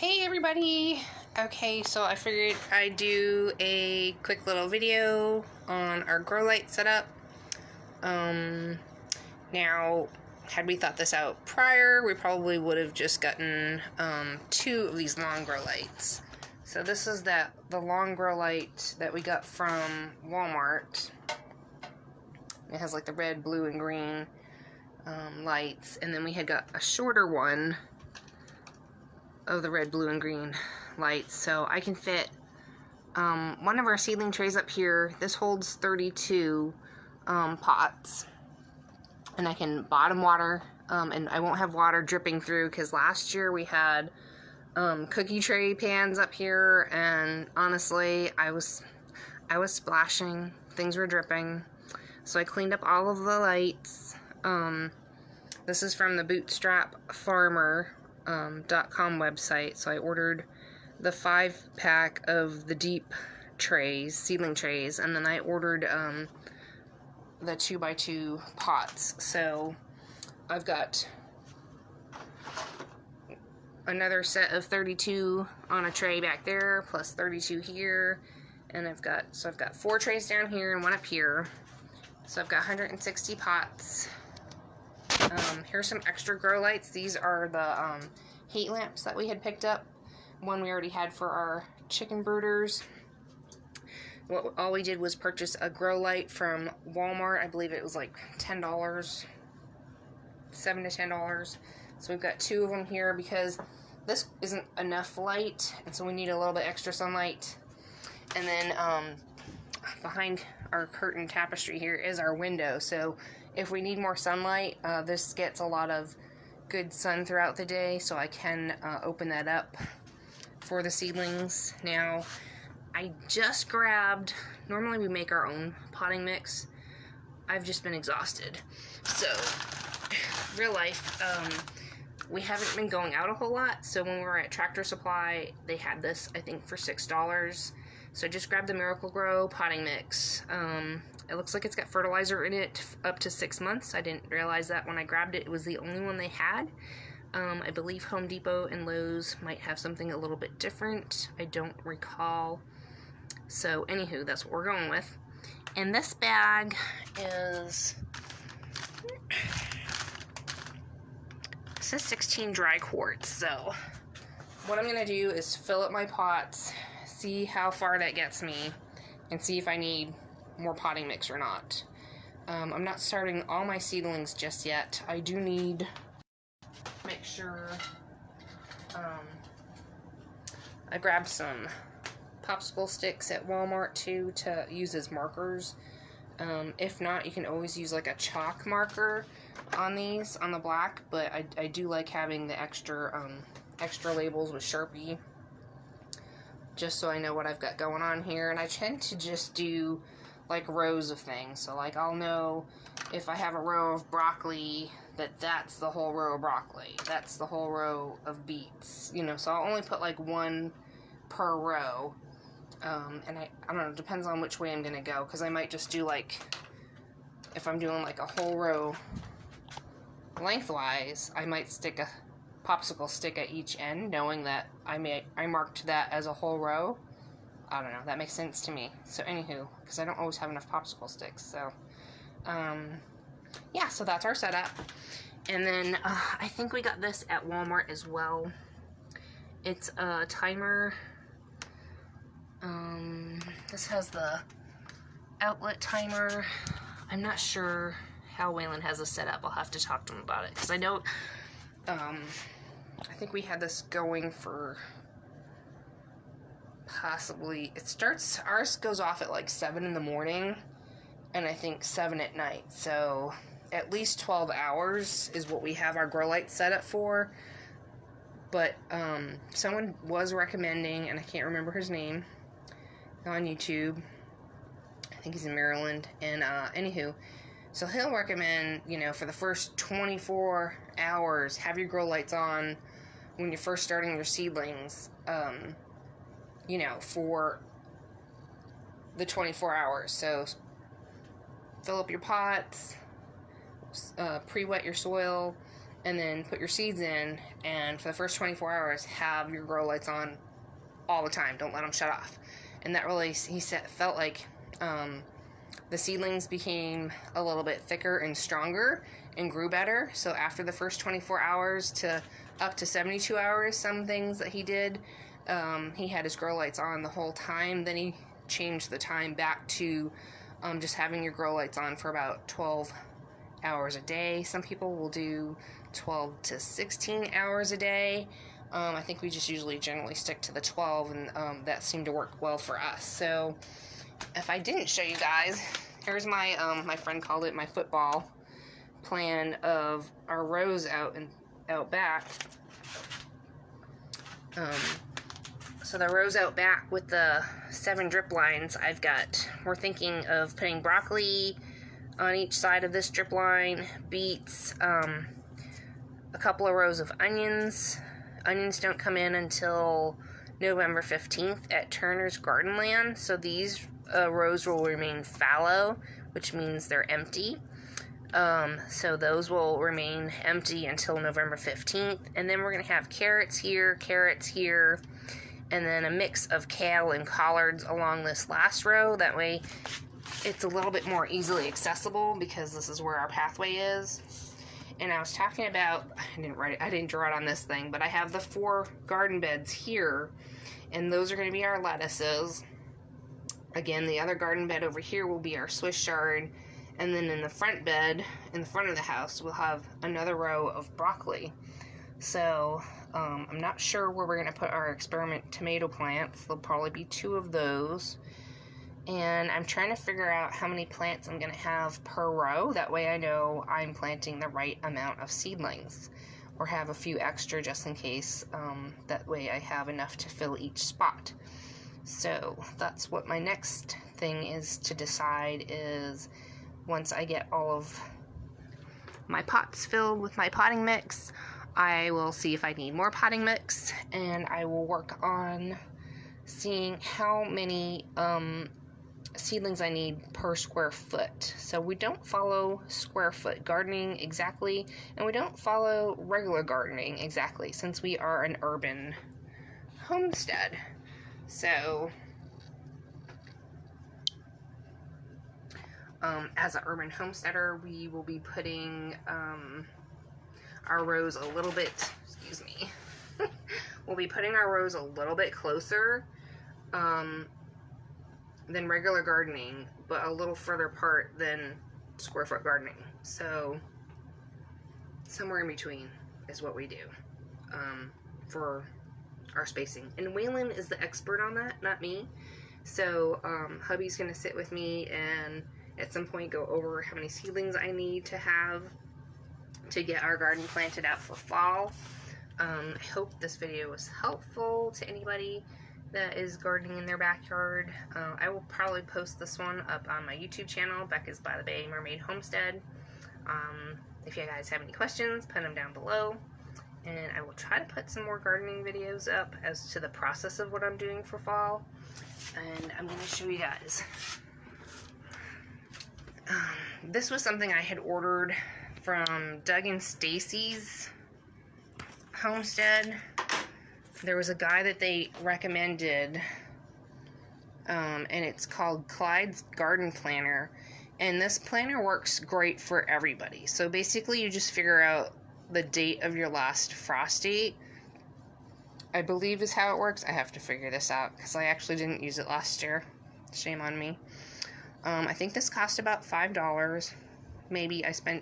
Hey everybody! Okay, so I figured I'd do a quick little video on our grow light setup. Now, had we thought this out prior, we probably would have just gotten 2 of these long grow lights. So this is the long grow light that we got from Walmart. It has like the red, blue, and green lights, and then we had got a shorter one of the red, blue, and green lights. So I can fit one of our seedling trays up here. This holds 32 pots, and I can bottom water, and I won't have water dripping through, because last year we had cookie tray pans up here, and honestly I was splashing, things were dripping. So I cleaned up all of the lights. This is from the bootstrapfarmer.com website. So I ordered the 5-pack of the deep trays, seedling trays, and then I ordered the 2x2 pots. So I've got another set of 32 on a tray back there, plus 32 here, and I've got 4 trays down here and 1 up here. So I've got 160 pots. Here's some extra grow lights. These are the heat lamps that we had picked up. One we already had for our chicken brooders. All we did was purchase a grow light from Walmart. I believe it was like $10, $7 to $10. So we've got 2 of them here because this isn't enough light, and so we need a little bit extra sunlight. And then behind our curtain tapestry here is our window, so if we need more sunlight, this gets a lot of good sun throughout the day, so I can open that up for the seedlings. Now, I just grabbed, normally we make our own potting mix. I've just been exhausted. So, real life, we haven't been going out a whole lot, so when we were at Tractor Supply, they had this, I think, for $6. So I just grabbed the Miracle Grow potting mix. It looks like it's got fertilizer in it up to 6 months. I didn't realize that when I grabbed it. It was the only one they had. I believe Home Depot and Lowe's might have something a little bit different. I don't recall. So anywho, that's what we're going with. And this bag is, it says 16 dry quarts. So what I'm going to do is fill up my pots, see how far that gets me, and see if I need more potting mix or not. I'm not starting all my seedlings just yet. I do need to make sure I grabbed some popsicle sticks at Walmart too to use as markers. If not, you can always use like a chalk marker on these, on the black, but I do like having the extra labels with Sharpie, just so I know what I've got going on here. And I tend to just do like rows of things, so like I'll know if I have a row of broccoli, that's the whole row of broccoli, that's the whole row of beets, you know, so I'll only put like 1 per row. And I don't know, it depends on which way I'm gonna go, because I might just do like, if I'm doing like a whole row lengthwise, I might stick a popsicle stick at each end, knowing that I marked that as a whole row. I don't know, that makes sense to me. So anywho, because I don't always have enough popsicle sticks. So yeah, so that's our setup. And then I think we got this at Walmart as well. It's a timer. This has the outlet timer. I'm not sure how Waylon has this set up. I'll have to talk to him about it, because I know I think we had this going for possibly, ours goes off at like 7 in the morning, and I think 7 at night. So at least 12 hours is what we have our grow light set up for. But someone was recommending, and I can't remember his name, on YouTube. I think he's in Maryland. And anywho, so he'll recommend, you know, for the first 24 hours, have your grow lights on when you're first starting your seedlings, you know, for the 24 hours. So fill up your pots, pre-wet your soil, and then put your seeds in, and for the first 24 hours, have your grow lights on all the time. Don't let them shut off. And that really, he said, felt like the seedlings became a little bit thicker and stronger and grew better. So after the first 24 hours to up to 72 hours, some things that he did, he had his grow lights on the whole time. Then he changed the time back to just having your grow lights on for about 12 hours a day. Some people will do 12 to 16 hours a day. I think we just usually generally stick to the 12, and that seemed to work well for us. So if I didn't show you guys, here's my my friend called it my football plan of our rows out back. So the rows out back with the 7 drip lines we're thinking of putting broccoli on each side of this drip line, beets, a couple of rows of onions. Onions don't come in until November 15th at Turner's Garden Land, so these rows will remain fallow, which means they're empty. So those will remain empty until November 15th, and then we're going to have carrots here, and then a mix of kale and collards along this last row. That way it's a little bit more easily accessible because this is where our pathway is. And I was talking about, I didn't draw it on this thing, but I have the 4 garden beds here, and those are going to be our lettuces. Again, the other garden bed over here will be our Swiss chard, and then in the front bed, in the front of the house, we'll have another row of broccoli. So, I'm not sure where we're going to put our experiment tomato plants. There'll probably be 2 of those. And I'm trying to figure out how many plants I'm going to have per row. That way I know I'm planting the right amount of seedlings, or have a few extra just in case. That way I have enough to fill each spot. So that's what my next thing is to decide, is once I get all of my pots filled with my potting mix, I will see if I need more potting mix, and I will work on seeing how many seedlings I need per square foot. So we don't follow square foot gardening exactly, and we don't follow regular gardening exactly, since we are an urban homestead. So as an urban homesteader, we will be putting our rows a little bit, we'll be putting our rows a little bit closer than regular gardening, but a little further apart than square foot gardening. So somewhere in between is what we do for our spacing. And Waylon is the expert on that, not me. So hubby's gonna sit with me and at some point go over how many seedlings I need to have to get our garden planted out for fall. I hope this video was helpful to anybody that is gardening in their backyard. I will probably post this one up on my YouTube channel, BeccasByTheBay Mermaid Homestead. If you guys have any questions, put them down below, and I will try to put some more gardening videos up as to the process of what I'm doing for fall. And I'm going to show you guys. This was something I had ordered from Doug and Stacy's homestead. There was a guy that they recommended, and it's called Clyde's Garden Planner, and this planner works great for everybody. So basically you just figure out the date of your last frost date, I believe is how it works. I have to figure this out because I actually didn't use it last year. Shame on me. I think this cost about $5. Maybe I spent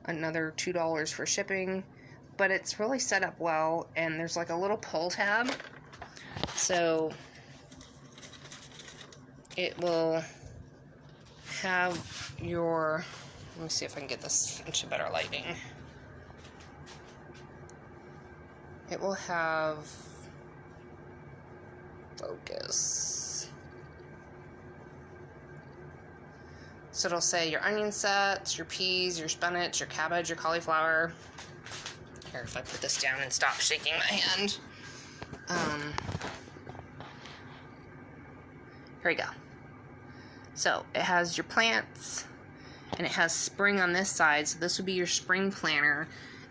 another $2 for shipping, but it's really set up well, and there's like a little pull tab, so it will have your, let me see if I can get this into better lighting. It will have, focus. So it'll say your onion sets, your peas, your spinach, your cabbage, your cauliflower. Here, if I put this down and stop shaking my hand. Here we go. So it has your plants, and it has spring on this side, so this would be your spring planner.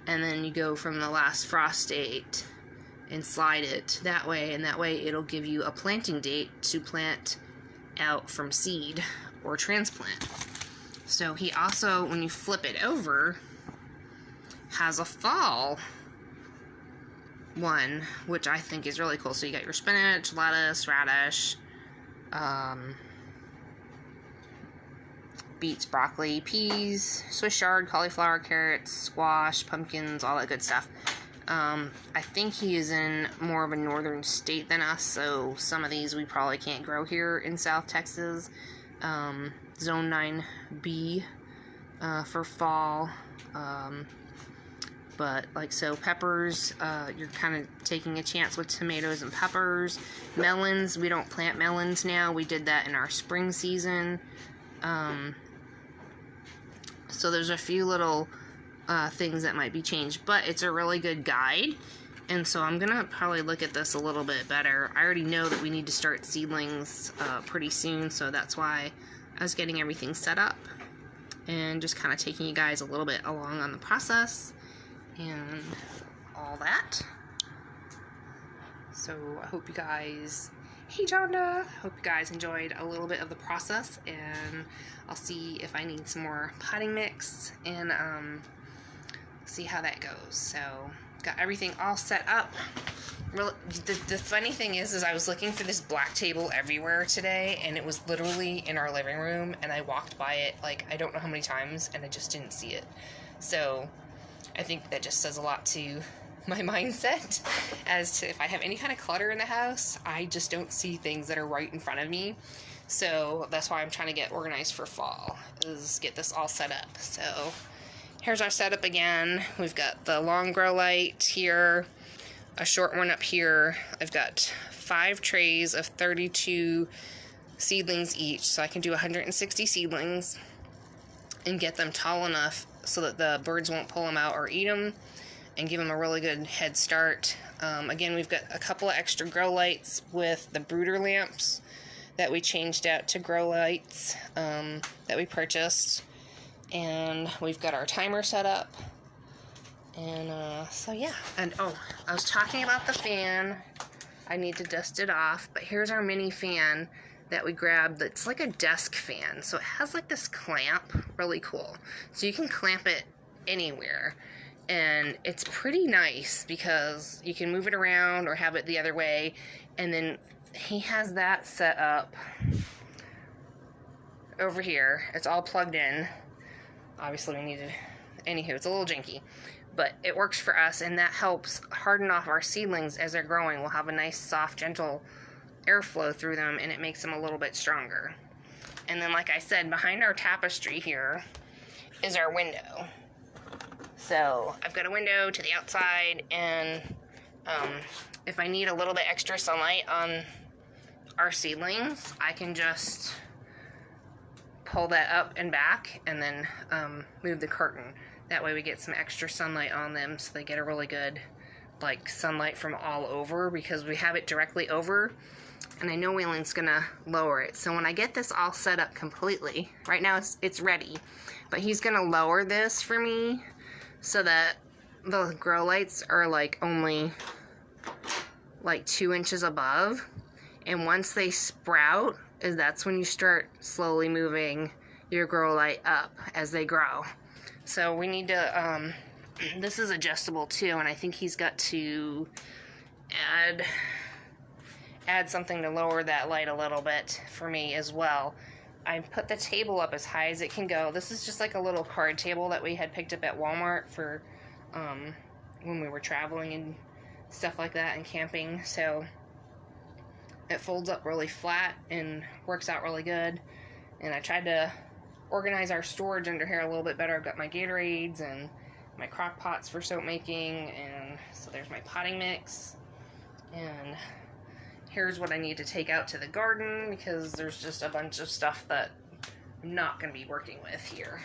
and then you go from the last frost date and slide it that way, and that way it'll give you a planting date to plant out from seed or transplant. So he also, when you flip it over, has a fall one, which I think is really cool. So you got your spinach, lettuce, radish, beets, broccoli, peas, Swiss chard, cauliflower, carrots, squash, pumpkins, all that good stuff. I think he is in more of a northern state than us, so some of these we probably can't grow here in South Texas. Zone 9B for fall. But like, so peppers, you're kind of taking a chance with tomatoes and peppers. Melons, we don't plant melons now. We did that in our spring season. So there's a few little things that might be changed, but it's a really good guide. And so I'm gonna probably look at this a little bit better. I already know that we need to start seedlings pretty soon, so that's why I was getting everything set up and just kind of taking you guys a little bit along on the process and all that. So I hope you guys, hey Jonda, hope you guys enjoyed a little bit of the process, and I'll see if I need some more potting mix and see how that goes. So got everything all set up. The funny thing is I was looking for this black table everywhere today, and it was literally in our living room, and I walked by it like I don't know how many times, and I just didn't see it. So I think that just says a lot to my mindset as to if I have any kind of clutter in the house, I just don't see things that are right in front of me. So that's why I'm trying to get organized for fall, is get this all set up. So here's our setup again. We've got the long grow light here, a short one up here. I've got 5 trays of 32 seedlings each, so I can do 160 seedlings and get them tall enough so that the birds won't pull them out or eat them, and give them a really good head start. Again, we've got a couple of extra grow lights with the Brooder lamps that we changed out to grow lights that we purchased. And we've got our timer set up. And so yeah. And oh, I was talking about the fan. I need to dust it off. But here's our mini fan that we grabbed. It's like a desk fan. So it has like this clamp. Really cool. So you can clamp it anywhere. And it's pretty nice because you can move it around or have it the other way. And then he has that set up over here. It's all plugged in. Obviously we need to, anywho, it's a little janky, but it works for us, and that helps harden off our seedlings as they're growing. We'll have a nice, soft, gentle airflow through them, and it makes them a little bit stronger. And then, like I said, behind our tapestry here is our window. So I've got a window to the outside, and if I need a little bit extra sunlight on our seedlings, I can just pull that up and back and then move the curtain. That way we get some extra sunlight on them, so they get a really good like sunlight from all over, because we have it directly over, and I know Waylon's gonna lower it. So when I get this all set up completely, right now it's ready, but he's gonna lower this for me so that the grow lights are like only like 2 inches above, and once they sprout, that's when you start slowly moving your grow light up as they grow. So we need to, this is adjustable too, and I think he's got to add something to lower that light a little bit for me as well. I put the table up as high as it can go. This is just like a little card table that we had picked up at Walmart for when we were traveling and stuff like that and camping. So it folds up really flat and works out really good. And I tried to organize our storage under here a little bit better. I've got my Gatorades and my crock pots for soap making, and so there's my potting mix. And here's what I need to take out to the garden, because there's just a bunch of stuff that I'm not going to be working with here.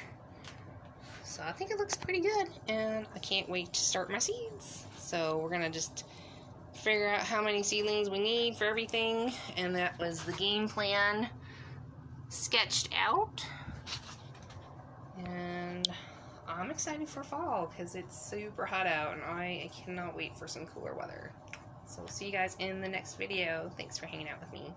So I think it looks pretty good, and I can't wait to start my seeds. So we're going to just figure out how many seedlings we need for everything, and that was the game plan sketched out. And I'm excited for fall because it's super hot out and I cannot wait for some cooler weather. So we'll see you guys in the next video. Thanks for hanging out with me.